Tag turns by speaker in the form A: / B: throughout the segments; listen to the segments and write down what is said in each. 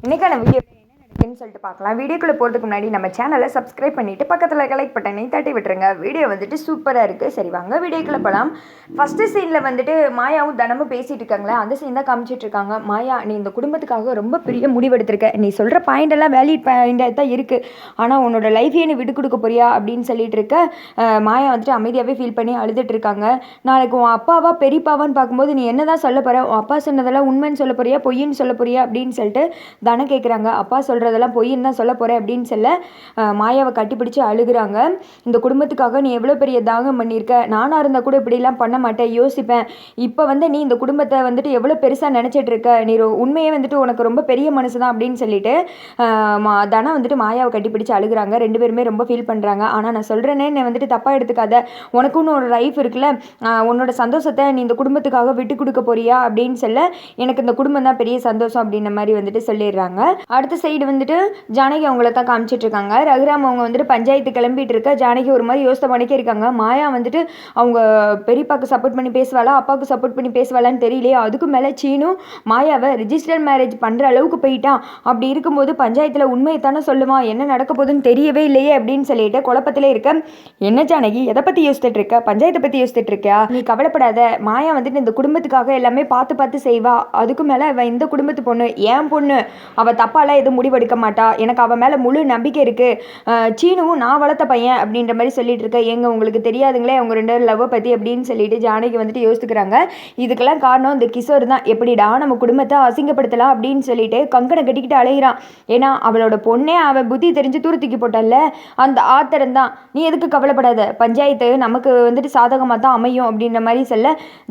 A: இன்றைக்கான வீடியோ என்ன நடக்குதுன்னு சொல்லிட்டு பார்க்கலாம். வீடியோக்குள்ளே போகிறதுக்கு முன்னாடி நம்ம சேனலை சப்ஸ்கிரைப் பண்ணிவிட்டு பக்கத்தில் லைக் பட்டனை தட்டி விட்டுருங்க. வீடியோ வந்துட்டு சூப்பராக இருக்குது. சரி வாங்க வீடியோக்குள்ளே போகலாம். ஃபஸ்ட்டு சீனில் வந்துட்டு மாயாவும் தனமும் பேசிகிட்டு இருக்காங்களே, அந்த சீன் தான் காமிச்சிட்ருக்காங்க. மாயா, நீ இந்த குடும்பத்துக்காக ரொம்ப பெரிய முடிவெடுத்திருக்க. நீ சொல்கிற பாயிண்டெல்லாம் வேலிட் பாயிண்டாக தான் இருக்குது. ஆனால் உன்னோட லைஃபையே நீ விட்டு கொடுக்க போறியா அப்படின்னு சொல்லிட்டு இருக்க. மாயா வந்துட்டு அமைதியாகவே ஃபீல் பண்ணி அழுதுட்டு இருக்காங்க. நாளைக்கு உன் அப்பாவா பெரியப்பாவான்னு பார்க்கும்போது நீ என்ன தான் சொல்ல போகிற? உன் அப்பா சொன்னதெல்லாம் உண்மைன்னு சொல்ல போறியா பொய்ன்னு சொல்ல போறியா அப்படின்னு சொல்லிட்டு தானே கேட்குறாங்க. அப்பா சொல்கிறதெல்லாம் பொய்ன்னு தான் சொல்ல போகிறேன் அப்படின்னு சொல்ல மாயாவை கட்டிப்பிடிச்சு அழுகுறாங்க. இந்த குடும்பத்துக்காக நீ எவ்வளோ பெரிய தாகம் பண்ணியிருக்க. நானாக இருந்தால் கூட இப்படிலாம் பண்ண மாட்டேன், யோசிப்பேன். இப்போ நீ இந்த குடும்பத்தை வந்துட்டு எவ்வளோ பெருசாக நினச்சிட்டு இருக்க. நீ உண்மையே வந்துட்டு உனக்கு ரொம்ப பெரிய மனசு தான் அப்படின்னு சொல்லிட்டு தனம் வந்துட்டு மாயாவை கட்டிப்பிடிச்சு அழுகுறாங்க. ரெண்டு பேருமே ரொம்ப ஃபீல் பண்ணுறாங்க. ஆனால் நான் சொல்கிறேனே, நீ வந்துட்டு தப்பாக எடுத்துக்காத. உனக்குன்னு ஒரு லைஃப் இருக்குல்ல, உன்னோட சந்தோஷத்தை நீ இந்த குடும்பத்துக்காக விட்டு கொடுக்க போறியா அப்படின்னு சொல்ல, எனக்கு இந்த குடும்பம் தான் பெரிய சந்தோஷம் அப்படின்ற மாதிரி வந்துட்டு சொல்லிடுறாங்க. அடுத்த சைடு வந்துட்டு ஜானகி அவங்கள தான் காமிச்சிட்டு இருக்காங்க. ரகுராம் அவங்க வந்துட்டு பஞ்சாயத்து கிளம்பிட்டு இருக்க. ஜானகி ஒரு மாதிரி யோசனை பண்ணிக்கே இருக்காங்க. மாயா வந்துட்டு அவங்க பெரியப்பாக்கு சப்போர்ட் பண்ணி பேசுவாளா அப்பாவுக்கு சப்போர்ட் பண்ணி பேசுவாளான்னு தெரியலையே. அதுக்கு மேலே சீனும் மாயாவை ரிஜிஸ்டர் மேரேஜ் பண்ணுற அளவுக்கு போயிட்டான். அப்படி இருக்கும்போது பஞ்சாயத்தில் உண்மையை தானே சொல்லுவான். என்ன நடக்க போகுதுன்னு தெரியவே இல்லையே அப்படின்னு சொல்லிட்டு குழப்பத்திலே இருக்க. என்ன ஜானகி, எதை பற்றி யோசிச்சுட்டு இருக்க? பஞ்சாயத்தை பற்றி யோசிச்சுட்டு இருக்கியா? நீ கவலைப்படாத. மாயா வந்துட்டு இந்த குடும்பத்துக்காக எல்லாமே பார்த்து பார்த்து செய்வா. அதுக்கு மேலே அவள் இந்த குடும்பத்து பொண்ணு, ஏன் பொண்ணு, அவள் தப்பாலாம் எதுவும் முடிவெடுக்க மாட்டா. எனக்கு அவள் மேலே முழு நம்பிக்கை இருக்குது. சீனுவும் நான் வளர்த்த பையன் அப்படின்ற மாதிரி சொல்லிட்டு இருக்க. எங்க உங்களுக்கு தெரியாதுங்களே அவங்க ரெண்டு லவ்வை பற்றி அப்படின்னு சொல்லிட்டு ஜானகி வந்துட்டு யோசிக்கிறாங்க. இதுக்கெல்லாம் காரணம் இந்த கிஷோர் தான். எப்படிடா நம்ம குடும்பத்தை அசிங்கப்படுத்தலாம் அப்படின்னு சொல்லிட்டு கங்கனை கட்டிக்கிட்டு அலைகிறான். ஏன்னா அவளோட பொண்ணே அவன் புத்தி தெரிஞ்சு தூரத்துக்கு போட்டல, அந்த ஆத்திரம் தான். நீ எதுக்கு கவலைப்படாத, பஞ்சாயத்து நமக்கு வந்துட்டு சாதகமாக தான் அமையும் அப்படின்ற மாதிரி சொல்ல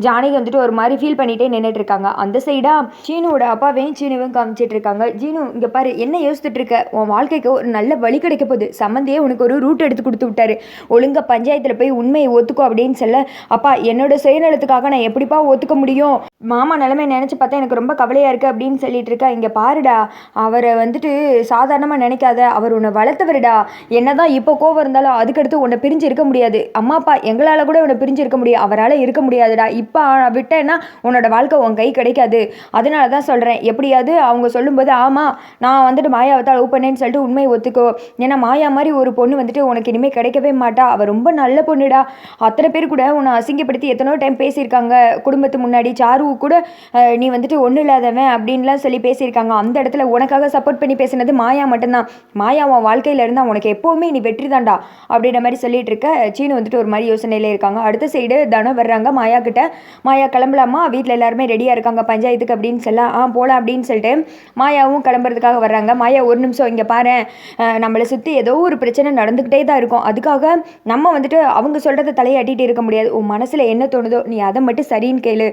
A: ஜானகி வந்துட்டு ஒரு மாதிரி ஃபீல் பண்ணிகிட்டே நின்றுட்டு இருக்காங்க. அந்த சைடா சீனுவோட அப்பாவையும் சீனுவையும் காமிச்சிட்டு இருக்காங்க. ஜீனு, இங்கே பாரு, என்ன யோசிச்சுட்டு இருக்க? உன் வாழ்க்கைக்கு ஒரு நல்ல வழி கிடைக்க போகுது. சம்மந்தியே உனக்கு ஒரு ரூட் எடுத்து கொடுத்து விட்டாரு. ஒழுங்கா பஞ்சாயத்தில் போய் உண்மையை ஒத்துக்கோ அப்படின்னு சொல்ல, அப்பா என்னோட சுயநலத்துக்காக நான் எப்படிப்பா ஒத்துக்க முடியும்? மாமா நிலைமை நினச்சி பார்த்தா எனக்கு ரொம்ப கவலையாக இருக்குது அப்படின்னு சொல்லிட்டு இருக்கா. இங்கே பாருடா, அவரை வந்துட்டு சாதாரணமாக நினைக்காத. அவர் உன்னை வளர்த்தவருடா. என்னதான் இப்போ கோவம் இருந்தாலும் அதுக்கடுத்து உன்னை பிரிஞ்சு இருக்க முடியாது. அம்மா அப்பா எங்களால் கூட உன்னை பிரிஞ்சு இருக்க முடியும், அவரால் இருக்க முடியாதுடா. இப்போ விட்டேன்னா உன்னோட வாழ்க்கை உன் கை கிடைக்காது. அதனால தான் சொல்கிறேன், எப்படியாவது அவங்க சொல்லும்போது ஆமாம் நான் வந்துட்டு மாயாவை தான் லவ் பண்ணேன்னு சொல்லிட்டு உண்மையை ஒத்துக்கோ. ஏன்னா மாயா மாதிரி ஒரு பொண்ணு வந்துட்டு உனக்கு இனிமேல் கிடைக்கவே மாட்டா. அவள் ரொம்ப நல்ல பொண்ணுடா. அத்தனை பேர் கூட உன்னை அசிங்கப்படுத்தி எத்தனோ டைம் பேசியிருக்காங்க. குடும்பத்து முன்னாடி சாரு கூட நீ வந்துட்டு ஒன்றும் இல்லாதவன் அப்படின்லாம் சொல்லி பேசியிருக்காங்க. அந்த இடத்துல உனக்காக சப்போர்ட் பண்ணி பேசினது மாயா மட்டும்தான். மாயா உன் வாழ்க்கையில் இருந்தால் உனக்கு எப்போவுமே நீ வெற்றி தாண்டா அப்படின்ற மாதிரி சொல்லிட்டு இருக்க. சீனு வந்துட்டு ஒரு மாதிரி யோசனையில இருக்காங்க. அடுத்த சைடு தனம் வர்றாங்க மாயா கிட்ட. மாயா கிளம்பலாமா, வீட்டில் எல்லாருமே ரெடியாக இருக்காங்க பஞ்சாயத்துக்கு அப்படின்னு சொல்ல போகலாம் அப்படின்னு சொல்லிட்டு மாயாவும் கிளம்புறதுக்காக வர்றாங்க. மாயா, ஒரு நிமிஷம் இங்கே பாரு, நம்மளை சுற்றி ஏதோ ஒரு பிரச்சனை நடந்துக்கிட்டே தான் இருக்கும். அதுக்காக நம்ம வந்துட்டு அவங்க சொல்கிறத தலையாட்டிகிட்டு இருக்க முடியாது. உன் மனசில் என்ன தோணுதோ நீ அதை மட்டும் சரின்னு கேளு,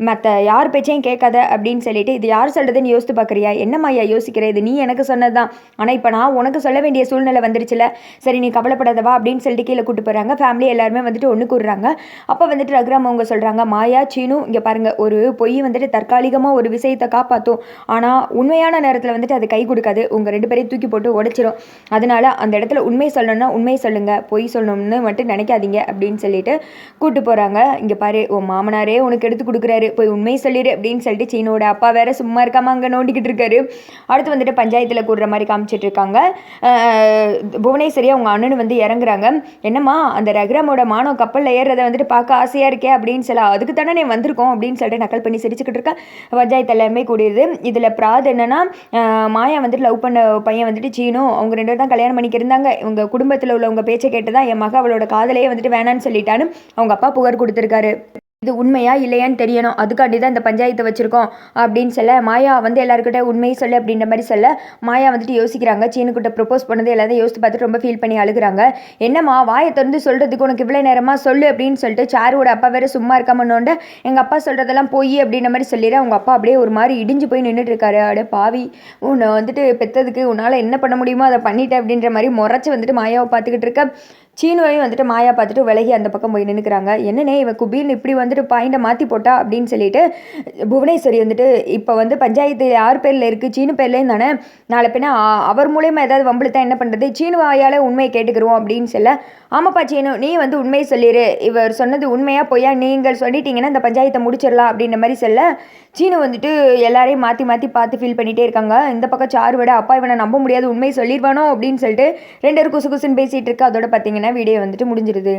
A: மற்ற யார் பேச்சையும் கேட்காத அப்படின்னு சொல்லிட்டு. இது யார் சொல்கிறதுன்னு யோசித்து பார்க்குறியா? என்ன மாயா யோசிக்கிற? இது நீ எனக்கு சொன்னது தான். ஆனால் இப்போ நான் உனக்கு சொல்ல வேண்டிய சூழ்நிலை வந்துருச்சுல. சரி நீ கவலைப்படாதவா அப்படின்னு சொல்லிட்டு கீழே கூட்டு போகிறாங்க. ஃபேமிலி எல்லாருமே வந்துட்டு ஒன்று கூடுறாங்க. அப்போ வந்துட்டு ரகுராம் அவங்க சொல்கிறாங்க, மாயா சீனு இங்கே பாருங்கள், ஒரு பொய் வந்துட்டு தற்காலிகமாக ஒரு விஷயத்தை காப்பாற்றும். ஆனால் உண்மையான நேரத்தில் வந்துட்டு அது கை கொடுக்காது. உங்கள் ரெண்டு பேரையும் தூக்கி போட்டு உடைச்சிரும். அதனால அந்த இடத்துல உண்மை சொல்லணும்னா உண்மையை சொல்லுங்கள், பொய் சொல்லணும்னு மட்டும் நினைக்காதீங்க அப்படின்னு சொல்லிட்டு கூட்டு போகிறாங்க. இங்கே பாரு, உன் மாமனாரே உனக்கு எடுத்து கொடுக்குறாரு, போய் உண்மையை சொல்லிடு அப்படின்னு சொல்லிட்டு சீனோட அப்பா வேற சும்மா இருக்காமல் அங்கே நோண்டிக்கிட்டு இருக்காரு. அடுத்து வந்துட்டு பஞ்சாயத்தில் கூடுற மாதிரி காமிச்சிட்டு இருக்காங்க. புவனேஸ்வரி அவங்க அண்ணனு வந்து இறங்குறாங்க. என்னம்மா, அந்த ரகுராமோட மானம் கப்பலில் ஏறுறதை வந்துட்டு பார்க்க ஆசையாக இருக்கே அப்படின்னு சொல்ல, அதுக்கு தானே நீ வந்திருக்கோம் அப்படின்னு சொல்லிட்டு நக்கல் பண்ணி சிரிச்சுக்கிட்டு இருக்கா. பஞ்சாயத்து எல்லாமே கூடிடுது. இதில் பிராத் என்னன்னா, மாயா வந்துட்டு லவ் பண்ண பையன் வந்துட்டு சீனு, அவங்க ரெண்டு பேரும் தான் கல்யாணம் பண்ணிக்க இருந்தாங்க. இவங்க குடும்பத்தில் உள்ளவங்க பேச்சை கேட்டு தான் என் மக அவளோட காதலையே வந்துட்டு வேணான்னு சொல்லிட்டான்னு அவங்க அப்பா புகார் கொடுத்துருக்காரு. இது உண்மையா இல்லையான்னு தெரியணும், அதுக்காண்டி தான் இந்த பஞ்சாயத்தை வச்சுருக்கோம் அப்படின்னு சொல்ல, மாயா வந்து எல்லாருக்கிட்ட உண்மையை சொல்லு அப்படின்ற மாதிரி சொல்ல, மாயா வந்துட்டு யோசிக்கிறாங்க. சீனுக்கிட்ட ப்ரப்போஸ் பண்ணது எல்லாத்தையும் யோசித்து பார்த்துட்டு ரொம்ப ஃபீல் பண்ணி அழுகுறாங்க. என்னம்மா வாயை திறந்து சொல்கிறதுக்கு உனக்கு இவ்வளோ நேரமாக சொல்லு அப்படின்னு சொல்லிட்டு சாருவோட அப்பா வேறு சும்மா இருக்காமன்னோண்ட எங்கள் அப்பா சொல்கிறதெல்லாம் போய் அப்படின்ற மாதிரி சொல்லிடுறேன். அவங்க அப்பா அப்படியே ஒரு மாதிரி இடிஞ்சு போய் நின்றுட்டு இருக்காரு. அப்படியே பாவி, உன்னை வந்துட்டு பெற்றதுக்கு உன்னால் என்ன பண்ண முடியுமோ அதை பண்ணிட்டேன் அப்படின்ற மாதிரி முறைச்சி வந்துட்டு மாயாவை பார்த்துக்கிட்டு இருக்க. சீனுவையும் வந்துட்டு மாயா பார்த்துட்டு விலகி அந்த பக்கம் போய் நின்றுக்கிறாங்க. என்னன்னே இவன் குபீர்னு இப்படி வந்துட்டு பாயிண்டை மாற்றி போட்டா அப்படின்னு சொல்லிட்டு புவனேஸ்வரி வந்துட்டு இப்போ வந்து பஞ்சாயத்து யார் பேரில் இருக்குது, சீனு பேர்லேயும் தானே, நாளை பின்ன அவர் மூலயமா ஏதாவது வம்பிழுத்தா என்ன பண்ணுறது, சீனு வாயால் உண்மையை கேட்டுக்கிறோம் அப்படின்னு சொல்ல, ஆமாப்பா சீனு நீ வந்து உண்மையை சொல்லிடு, இவர் சொன்னது உண்மையா பொய்யா நீங்கள் சொல்லிட்டீங்கன்னா இந்த பஞ்சாயத்தை முடிச்சிடலாம் அப்படின்ற மாதிரி சொல்ல, சீனு வந்துட்டு எல்லாரையும் மாற்றி மாற்றி பார்த்து ஃபீல் பண்ணிகிட்டே இருக்காங்க. இந்த பக்கம் சாரு விட அப்பா இவனை நம்ப முடியாது, உண்மையை சொல்லிடுவானோ அப்படின்னு சொல்லிட்டு 2 பேரும் குசு குசுன்னு பேசிகிட்டு இருக்கு. அதோட பார்த்தீங்கன்னா வீடியோ வந்துட்டு முடிஞ்சிருது.